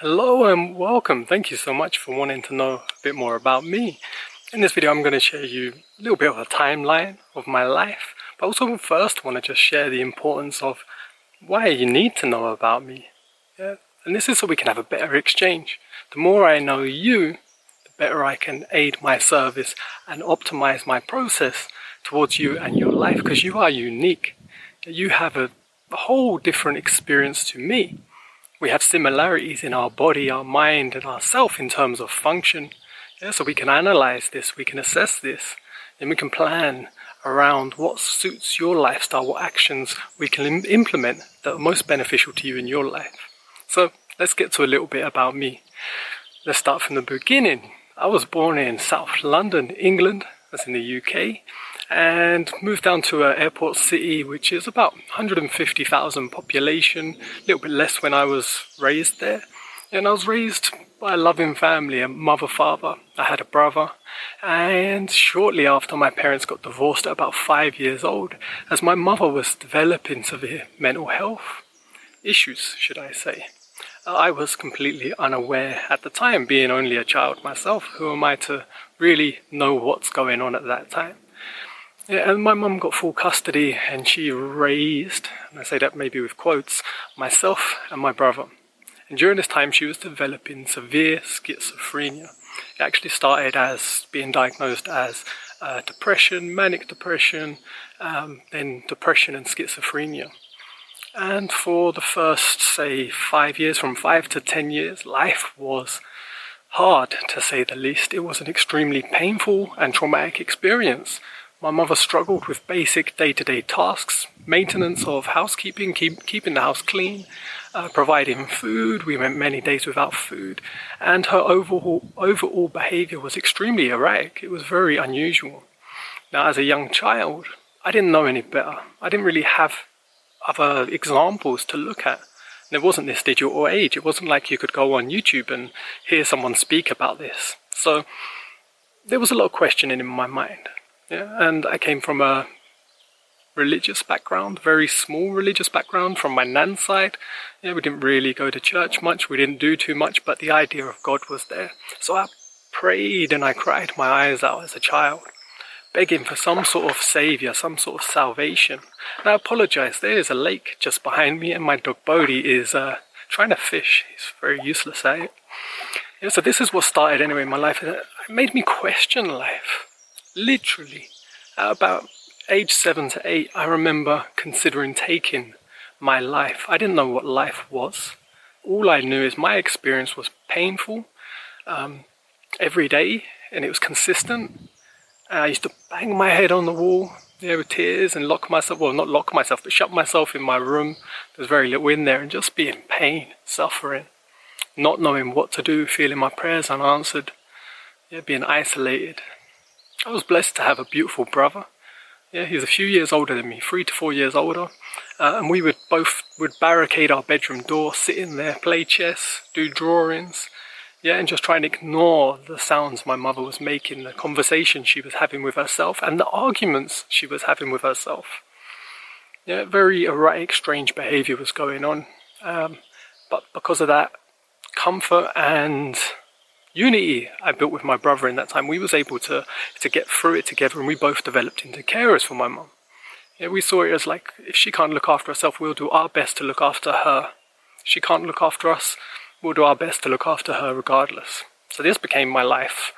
Hello and welcome. Thank you so much for wanting to know a bit more about me. In this video I'm going to share you a little bit of a timeline of my life, but also first want to just share the importance of why you need to know about me. And this is so we can have a better exchange. The more I know you, the better I can aid my service and optimize my process towards you and your life, because you are unique. You have a whole different experience to me. We have similarities in our body, our mind, and our self in terms of function. So we can analyze this, we can assess this, and we can plan around what suits your lifestyle, what actions we can implement that are most beneficial to you in your life. So let's get to a little bit about me. Let's start from the beginning. I was born in South London, England, that's in the UK, and moved down to an airport city which is about 150,000 population, a little bit less when I was raised there. And I was raised by a loving family, a mother, father. I had a brother, and shortly after my parents got divorced at about 5 years old, as my mother was developing severe mental health issues, should I say. I was completely unaware at the time, being only a child myself. Who am I to really know what's going on at that time? And my mum got full custody, and she raised, and I say that maybe with quotes, myself and my brother. And during this time she was developing severe schizophrenia. It actually started as being diagnosed as depression, manic depression, then depression and schizophrenia. And for the first, say, 5 years, from 5 to 10 years, life was hard, to say the least. It was an extremely painful and traumatic experience. My mother struggled with basic day-to-day tasks, maintenance of housekeeping, keeping the house clean, providing food. We went many days without food, and her overall behavior was extremely erratic. It was very unusual. Now, as a young child, I didn't know any better. I didn't really have other examples to look at. There wasn't this digital age. It wasn't like you could go on YouTube and hear someone speak about this. So there was a lot of questioning in my mind. And I came from a religious background, very small religious background from my nan's side. We didn't really go to church much, we didn't do too much, but the idea of God was there. So I prayed and I cried my eyes out as a child, begging for some sort of saviour, some sort of salvation. And I apologise, there is a lake just behind me, and my dog Bodhi is trying to fish. He's very useless at it. So this is what started anyway in my life. It made me question life. Literally, at about age 7 to 8, I remember considering taking my life. I didn't know what life was. All I knew is my experience was painful every day, and it was consistent. I used to bang my head on the wall with tears and lock myself, well, not lock myself, but shut myself in my room. There's very little in there, and just be in pain, suffering, not knowing what to do, feeling my prayers unanswered, being isolated. I was blessed to have a beautiful brother. He was a few years older than me, 3 to 4 years older. And we would barricade our bedroom door, sit in there, play chess, do drawings. And just try and ignore the sounds my mother was making, the conversation she was having with herself, and the arguments she was having with herself. Very erratic, strange behaviour was going on. But because of that comfort and unity I built with my brother in that time, we was able to get through it together, and we both developed into carers for my mum. We saw it as like, if she can't look after herself, we'll do our best to look after her. If she can't look after us, we'll do our best to look after her regardless. So this became my life,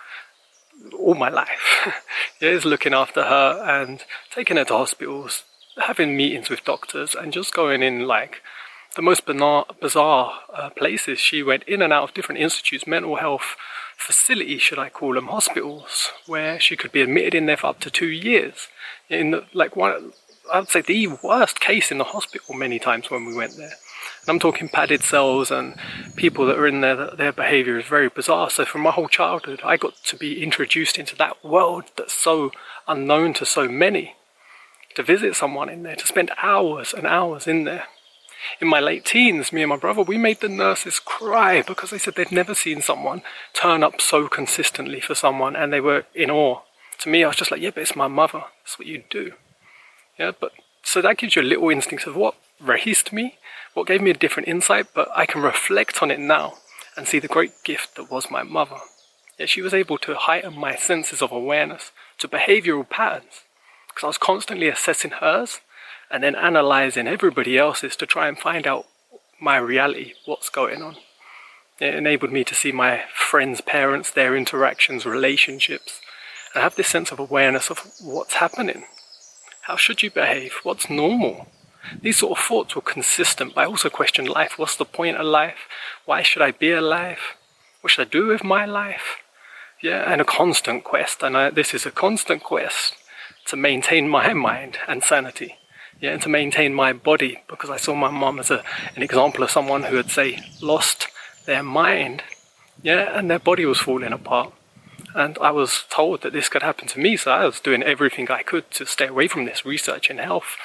all my life. Is looking after her and taking her to hospitals, having meetings with doctors, and just going in like the most bizarre places. She went in and out of different institutes, mental health facilities, should I call them, hospitals, where she could be admitted in there for up to 2 years. I would say the worst case in the hospital many times when we went there. And I'm talking padded cells and people that are in there, that their behaviour is very bizarre. So from my whole childhood, I got to be introduced into that world that's so unknown to so many. To visit someone in there, to spend hours and hours in there. In my late teens, me and my brother, we made the nurses cry because they said they'd never seen someone turn up so consistently for someone, and they were in awe. To me, I was just like, but it's my mother. That's what you do. But so that gives you a little instinct of what raised me, what gave me a different insight, but I can reflect on it now and see the great gift that was my mother. Yet she was able to heighten my senses of awareness to behavioral patterns, because I was constantly assessing hers and then analysing everybody else's to try and find out my reality, what's going on. It enabled me to see my friends' parents, their interactions, relationships, and have this sense of awareness of what's happening. How should you behave? What's normal? These sort of thoughts were consistent, but I also questioned life. What's the point of life? Why should I be alive? What should I do with my life? Yeah, and a constant quest, and this is a constant quest to maintain my mind and sanity. Yeah, and to maintain my body, because I saw my mum as an example of someone who had, say, lost their mind, yeah, and their body was falling apart. And I was told that this could happen to me, so I was doing everything I could to stay away from this, researching health,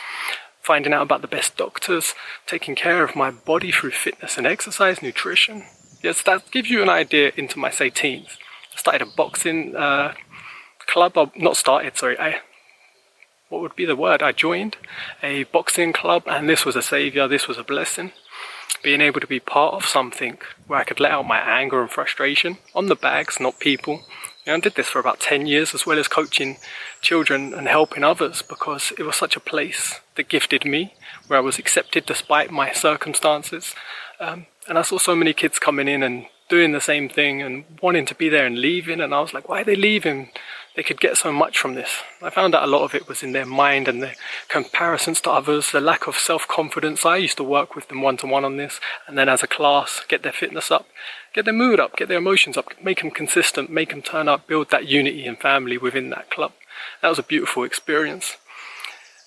finding out about the best doctors, taking care of my body through fitness and exercise, nutrition. Yes, that gives you an idea into my, say, teens. I started a boxing club, what would be the word? I joined a boxing club, and this was a savior, this was a blessing. Being able to be part of something where I could let out my anger and frustration on the bags, not people. I did this for about 10 years, as well as coaching children and helping others, because it was such a place that gifted me, where I was accepted despite my circumstances. And I saw so many kids coming in and doing the same thing and wanting to be there and leaving, and I was like, why are they leaving? They could get so much from this. I found out a lot of it was in their mind and their comparisons to others, the lack of self-confidence. I used to work with them one-to-one on this, and then as a class, get their fitness up, get their mood up, get their emotions up, make them consistent, make them turn up, build that unity and family within that club. That was a beautiful experience.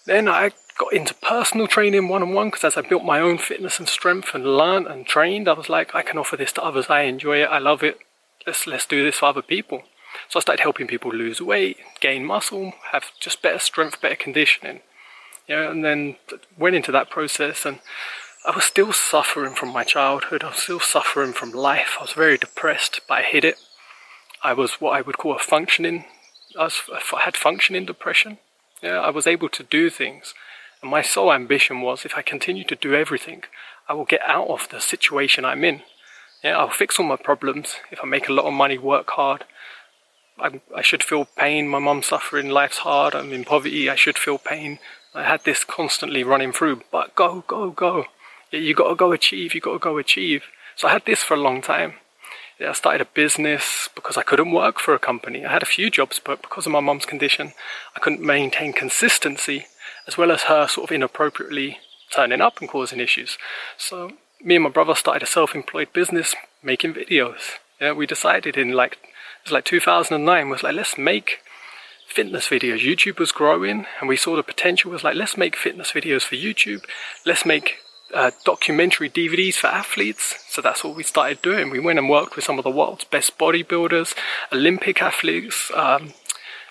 Then I got into personal training one-on-one, because as I built my own fitness and strength and learned and trained, I was like, I can offer this to others. I enjoy it. I love it. Let's do this for other people. So I started helping people lose weight, gain muscle, have just better strength, better conditioning. And then went into that process, and I was still suffering from my childhood. I was still suffering from life. I was very depressed, but I hid it. I was what I would call I had functioning depression. I was able to do things. And my sole ambition was, if I continue to do everything, I will get out of the situation I'm in. I'll fix all my problems. If I make a lot of money, work hard, I should feel pain. My mum's suffering, life's hard, I'm in poverty, I should feel pain. I had this constantly running through, but go. You gotta go achieve. So I had this for a long time. I started a business because I couldn't work for a company. I had a few jobs, but because of my mum's condition, I couldn't maintain consistency, as well as her sort of inappropriately turning up and causing issues. So me and my brother started a self-employed business making videos. We decided in like 2009, was like, let's make fitness videos. YouTube was growing, and we saw the potential. Was like, let's make fitness videos for YouTube. Let's make documentary DVDs for athletes. So that's what we started doing. We went and worked with some of the world's best bodybuilders, Olympic athletes,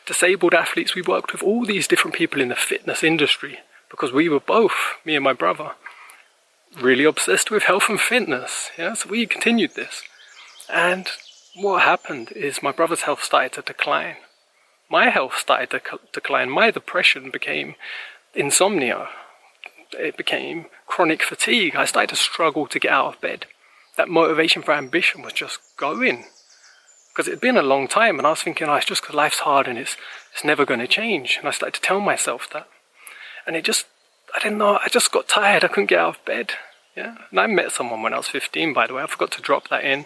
disabled athletes. We worked with all these different people in the fitness industry, because we were both, me and my brother, really obsessed with health and fitness. So we continued this. And what happened is my brother's health started to decline. My health started to decline. My depression became insomnia. It became chronic fatigue. I started to struggle to get out of bed. That motivation for ambition was just going. Because it had been a long time, and I was thinking, it's just because life's hard and it's never going to change. And I started to tell myself that. And I didn't know, I just got tired. I couldn't get out of bed. And I met someone when I was 15, by the way. I forgot to drop that in.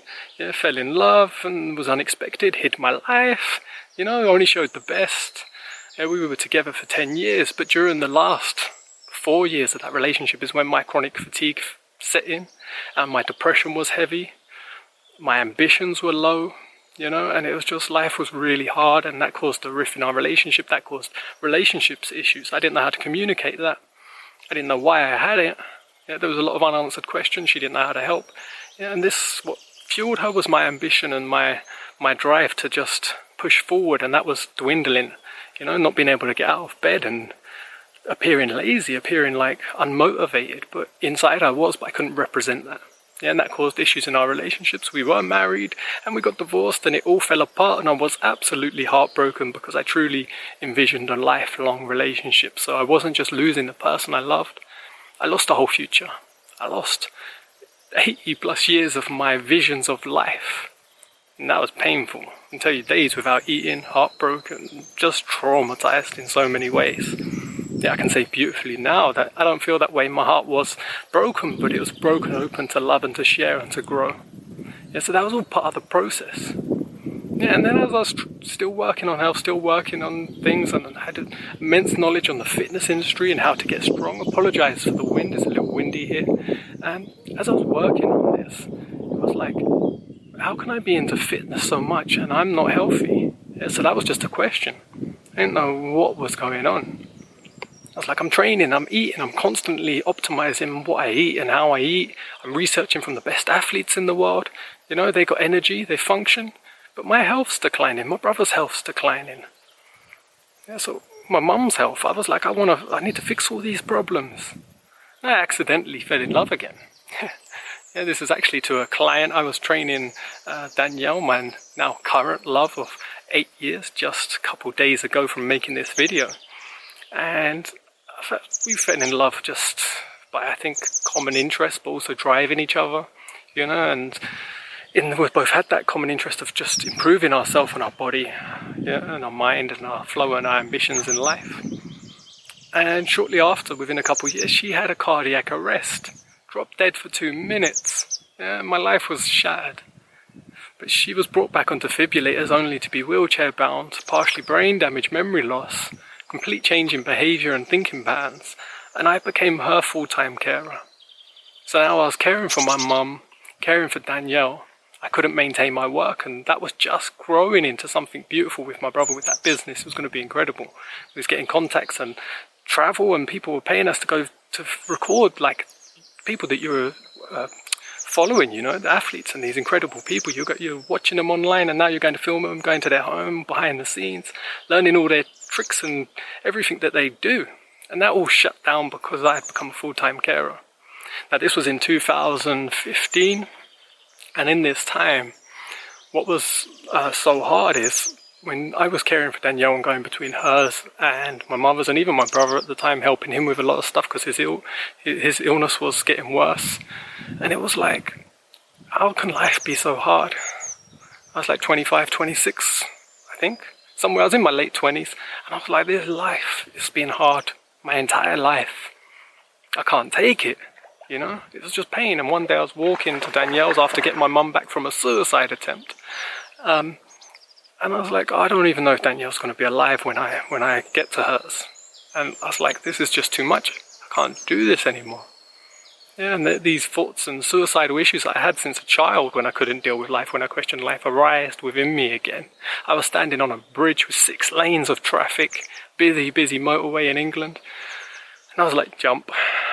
Fell in love and was unexpected, hid my life. Only showed the best. We were together for 10 years, but during the last 4 years of that relationship is when my chronic fatigue set in, and my depression was heavy. My ambitions were low, and it was just, life was really hard, and that caused a rift in our relationship. That caused relationships issues. I didn't know how to communicate that. I didn't know why I had it. There was a lot of unanswered questions. She didn't know how to help. And what fueled her was my ambition and my drive to just push forward, and that was dwindling. Not being able to get out of bed and appearing lazy, appearing like unmotivated. But inside I was, but I couldn't represent that. And that caused issues in our relationships. We were married and we got divorced, and it all fell apart, and I was absolutely heartbroken, because I truly envisioned a lifelong relationship. So I wasn't just losing the person I loved. I lost a whole future. I lost 80 plus years of my visions of life. And that was painful. I can tell you, days without eating, heartbroken, just traumatized in so many ways. Yeah, I can say beautifully now that I don't feel that way. My heart was broken, but it was broken open to love and to share and to grow. Yeah, so that was all part of the process. Yeah, and then as I was still working on health, still working on things, and I had immense knowledge on the fitness industry and how to get strong. Apologise for the wind, it's a little windy here. And as I was working on this, it was like, how can I be into fitness so much and I'm not healthy? Yeah, so that was just a question. I didn't know what was going on. I was like, I'm training, I'm eating, I'm constantly optimizing what I eat and how I eat. I'm researching from the best athletes in the world. You know, they got energy, they function. But my health's declining, my brother's health's declining. Yeah, so my mum's health, I was like, I need to fix all these problems. I accidentally fell in love again. Yeah, this is actually to a client. I was training Danielle, my now current love of 8 years, just a couple days ago from making this video. And we fell in love just by, I think, common interest, but also driving each other, you know, and we both had that common interest of just improving ourselves and our body, yeah, and our mind and our flow and our ambitions in life. And shortly after, within a couple of years, she had a cardiac arrest, dropped dead for 2 minutes. Yeah, my life was shattered. But she was brought back on defibrillators only to be wheelchair bound, partially brain damage, memory loss, complete change in behaviour and thinking patterns, and I became her full-time carer. So now I was caring for my mum, caring for Danielle. I couldn't maintain my work, and that was just growing into something beautiful with my brother, with that business. It was going to be incredible. We was getting contacts and travel, and people were paying us to go to record, like, people that you're following, you know, the athletes and these incredible people. You're watching them online, and now you're going to film them, going to their home, behind the scenes, learning all their tricks and everything that they do. And that all shut down because I had become a full-time carer. Now this was in 2015, and in this time, what was so hard is when I was caring for Danielle and going between hers and my mother's, and even my brother at the time, helping him with a lot of stuff because his illness was getting worse. And it was like, how can life be so hard? I was like 25, 26, I think. Somewhere, I was in my late 20s, and I was like, this life has been hard my entire life. I can't take it, you know? It was just pain. And one day I was walking to Danielle's after getting my mum back from a suicide attempt. And I was like, oh, I don't even know if Danielle's going to be alive when I get to hers. And I was like, this is just too much. I can't do this anymore. Yeah, and these thoughts and suicidal issues I had since a child, when I couldn't deal with life, when I questioned life, arised within me again. I was standing on a bridge with 6 lanes of traffic, busy motorway in England. And I was like, jump,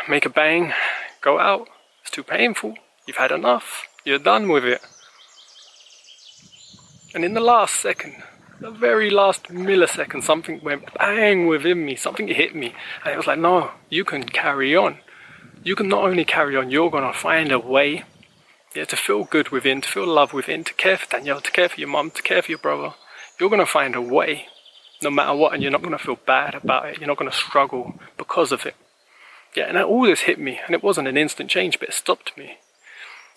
make a bang, go out. It's too painful. You've had enough. You're done with it. And in the last second, the very last millisecond, something went bang within me, something hit me. And it was like, no, you can carry on. You can not only carry on, you're going to find a way, yeah, to feel good within, to feel love within, to care for Danielle, to care for your mum, to care for your brother. You're going to find a way, no matter what, and you're not going to feel bad about it. You're not going to struggle because of it. Yeah, and all this hit me, and it wasn't an instant change, but it stopped me.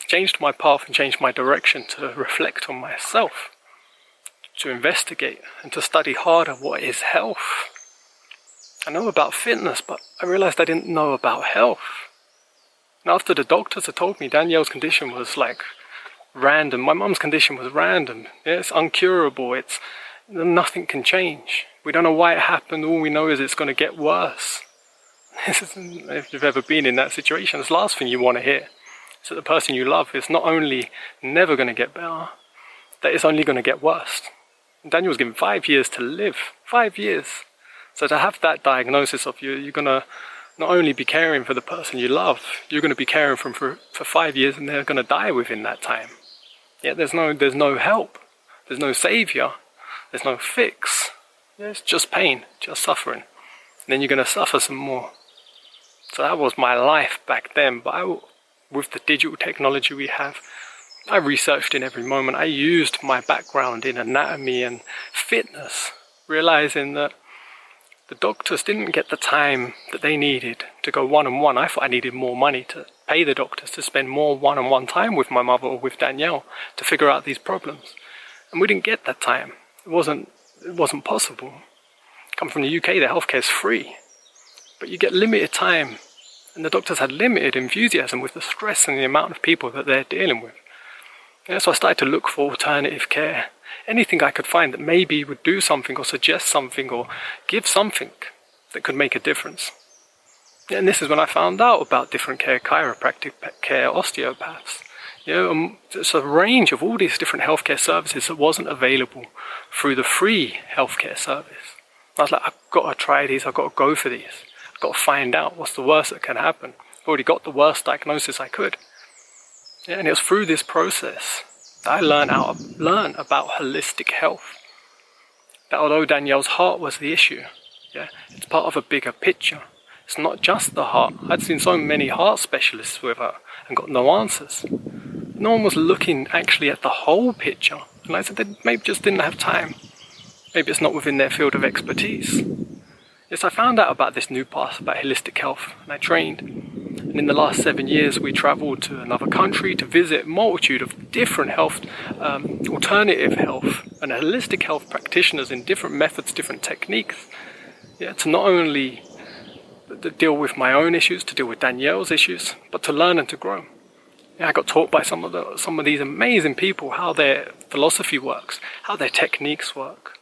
It changed my path and changed my direction to reflect on myself, to investigate, and to study harder what is health. I know about fitness, but I realized I didn't know about health. And after the doctors had told me Danielle's condition was like random, my mum's condition was random, yeah, it's uncurable, nothing can change. We don't know why it happened, all we know is it's going to get worse. If you've ever been in that situation, it's the last thing you want to hear. So the person you love is not only never going to get better, that it's only going to get worse. And Daniel was given 5 years to live, 5 years. So to have that diagnosis of you're going to not only be caring for the person you love, you're going to be caring for them for 5 years, and they're going to die within that time. Yeah, there's no help, there's no saviour, there's no fix. Yeah, it's just pain, just suffering. And then you're going to suffer some more. So that was my life back then. But with the digital technology we have, I researched in every moment. I used my background in anatomy and fitness, realizing that the doctors didn't get the time that they needed to go one-on-one. I thought I needed more money to pay the doctors to spend more one-on-one time with my mother or with Danielle to figure out these problems. And we didn't get that time. It wasn't possible. Come from the UK, the healthcare is free. But you get limited time, and the doctors had limited enthusiasm with the stress and the amount of people that they're dealing with. Yeah, so I started to look for alternative care. Anything I could find that maybe would do something or suggest something or give something that could make a difference. Yeah, and this is when I found out about different care, chiropractic care, osteopaths. It's a range of all these different healthcare services that wasn't available through the free healthcare service. I was like, I've got to try these, I've got to go for these. I've got to find out what's the worst that can happen. I've already got the worst diagnosis I could. Yeah, and it was through this process that I learned about holistic health. That although Danielle's heart was the issue, yeah, it's part of a bigger picture. It's not just the heart. I'd seen so many heart specialists with her and got no answers. No one was looking actually at the whole picture. And I said they maybe just didn't have time. Maybe it's not within their field of expertise. Yes, I found out about this new path about holistic health and I trained. And in the last 7 years we travelled to another country to visit a multitude of different health, alternative health and holistic health practitioners in different methods, different techniques. Yeah, to not only to deal with my own issues, to deal with Danielle's issues, but to learn and to grow. Yeah, I got taught by some of these amazing people how their philosophy works, how their techniques work.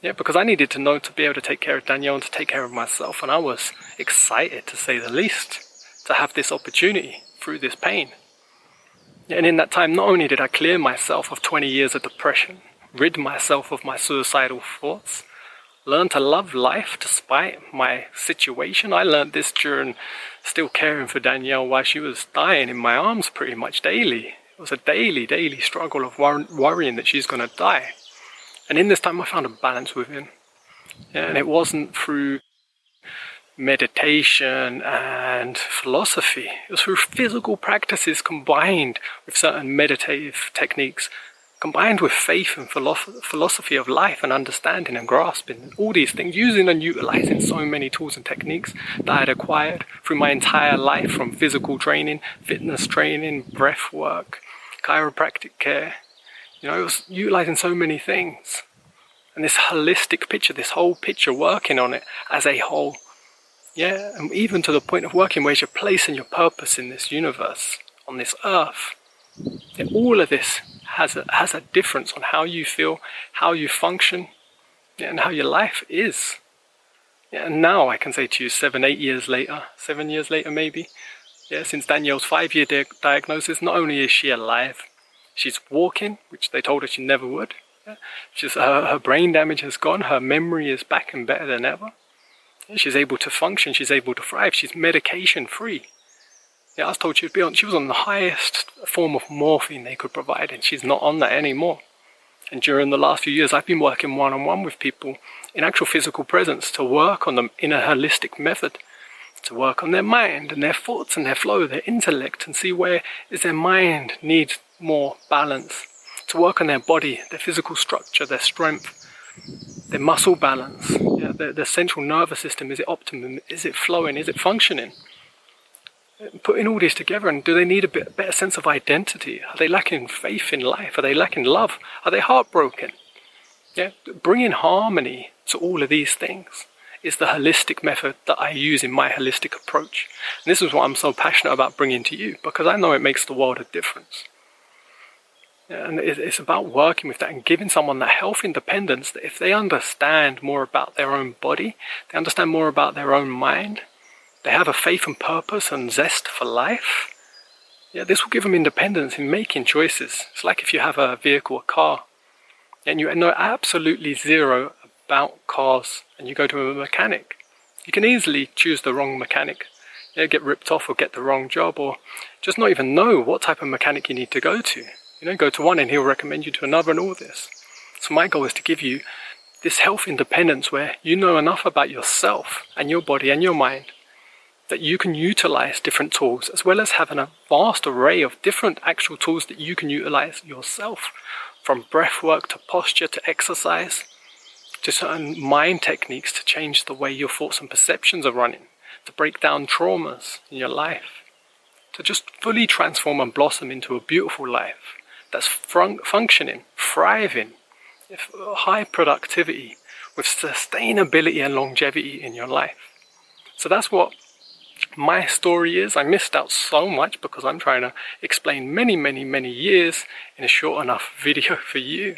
Yeah, because I needed to know to be able to take care of Danielle and to take care of myself, and I was excited, to say the least, to have this opportunity through this pain. Yeah, and in that time, not only did I clear myself of 20 years of depression, rid myself of my suicidal thoughts, learn to love life despite my situation. I learned this during still caring for Danielle while she was dying in my arms pretty much daily. It was a daily struggle of worrying that she's going to die. And in this time I found a balance within. Yeah, and it wasn't through meditation and philosophy. It was through physical practices combined with certain meditative techniques, combined with faith and philosophy of life and understanding and grasping all these things, using and utilizing so many tools and techniques that I had acquired through my entire life, from physical training, fitness training, breath work, chiropractic care. It was utilizing so many things. And this holistic picture, this whole picture, working on it as a whole. Yeah, and even to the point of working where's your place and your purpose in this universe, on this earth. Yeah, all of this has a difference on how you feel, how you function, yeah, and how your life is. Yeah, and now I can say to you 7 years later maybe, yeah, since Danielle's 5-year diagnosis, not only is she alive, she's walking, which they told her she never would. Yeah. Her brain damage has gone, her memory is back and better than ever. Yeah, she's able to function, she's able to thrive, she's medication free. Yeah, I was told she was on the highest form of morphine they could provide, and she's not on that anymore. And during the last few years, I've been working one-on-one with people in actual physical presence to work on them in a holistic method, to work on their mind and their thoughts and their flow, their intellect, and see where is their mind needs more balance, to work on their body, their physical structure, their strength, their muscle balance, yeah, their central nervous system, is it optimum, is it flowing, is it functioning? Putting all this together, and do they need a better sense of identity? Are they lacking faith in life? Are they lacking love? Are they heartbroken? Yeah, bringing harmony to all of these things is the holistic method that I use in my holistic approach. And this is what I'm so passionate about bringing to you, because I know it makes the world a difference. Yeah, and it's about working with that and giving someone that health independence, that if they understand more about their own body, they understand more about their own mind, they have a faith and purpose and zest for life, yeah, this will give them independence in making choices. It's like if you have a vehicle, a car, and you know absolutely zero about cars, and you go to a mechanic. You can easily choose the wrong mechanic, yeah, get ripped off or get the wrong job, or just not even know what type of mechanic you need to go to. Go to one and he'll recommend you to another and all this. So my goal is to give you this health independence where you know enough about yourself and your body and your mind that you can utilize different tools, as well as having a vast array of different actual tools that you can utilize yourself, from breath work to posture to exercise to certain mind techniques to change the way your thoughts and perceptions are running, to break down traumas in your life, to just fully transform and blossom into a beautiful life that's functioning, thriving, with high productivity, with sustainability and longevity in your life. So that's what my story is. I missed out so much because I'm trying to explain many years in a short enough video for you.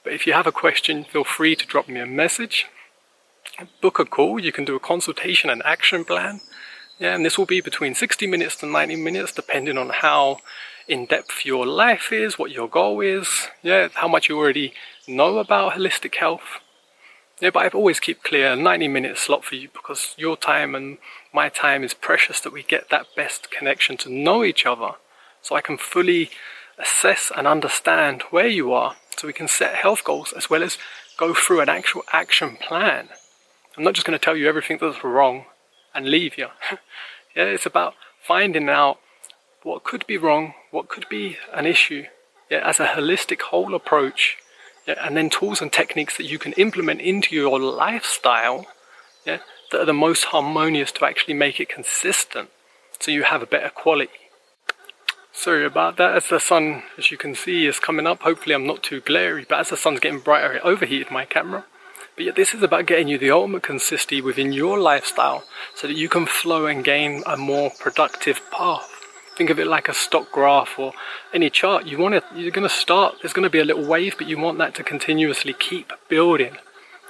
But if you have a question, feel free to drop me a message, book a call. You can do a consultation and action plan. Yeah, and this will be between 60 minutes to 90 minutes, depending on how in-depth your life is, what your goal is, yeah, how much you already know about holistic health. Yeah, but I've always keep clear a 90-minute slot for you because your time and my time is precious, that we get that best connection to know each other, so I can fully assess and understand where you are, so we can set health goals as well as go through an actual action plan. I'm not just going to tell you everything that's wrong and leave you. Yeah, it's about finding out what could be wrong, what could be an issue, yeah, as a holistic whole approach, yeah, and then tools and techniques that you can implement into your lifestyle, yeah, that are the most harmonious to actually make it consistent, so you have a better quality. Sorry about that, as the sun, as you can see, is coming up. Hopefully I'm not too glary, but as the sun's getting brighter, it overheated my camera. But yeah, this is about getting you the ultimate consistency within your lifestyle, so that you can flow and gain a more productive path. Think of it like a stock graph or any chart. You're going to start, there's going to be a little wave, but you want that to continuously keep building,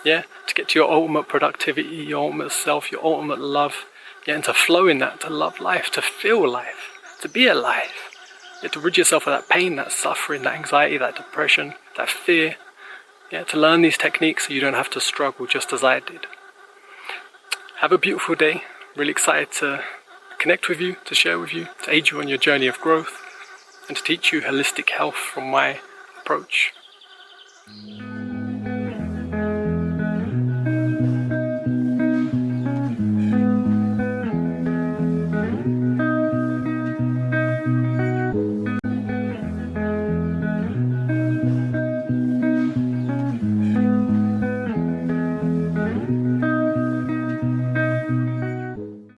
yeah, to get to your ultimate productivity, your ultimate self, your ultimate love, yeah, and to flow in that, to love life, to feel life, to be alive, yeah, to rid yourself of that pain, that suffering, that anxiety, that depression, that fear, yeah, to learn these techniques so you don't have to struggle just as I did. Have a beautiful day. Really excited to connect with you, to share with you, to aid you on your journey of growth, and to teach you holistic health from my approach.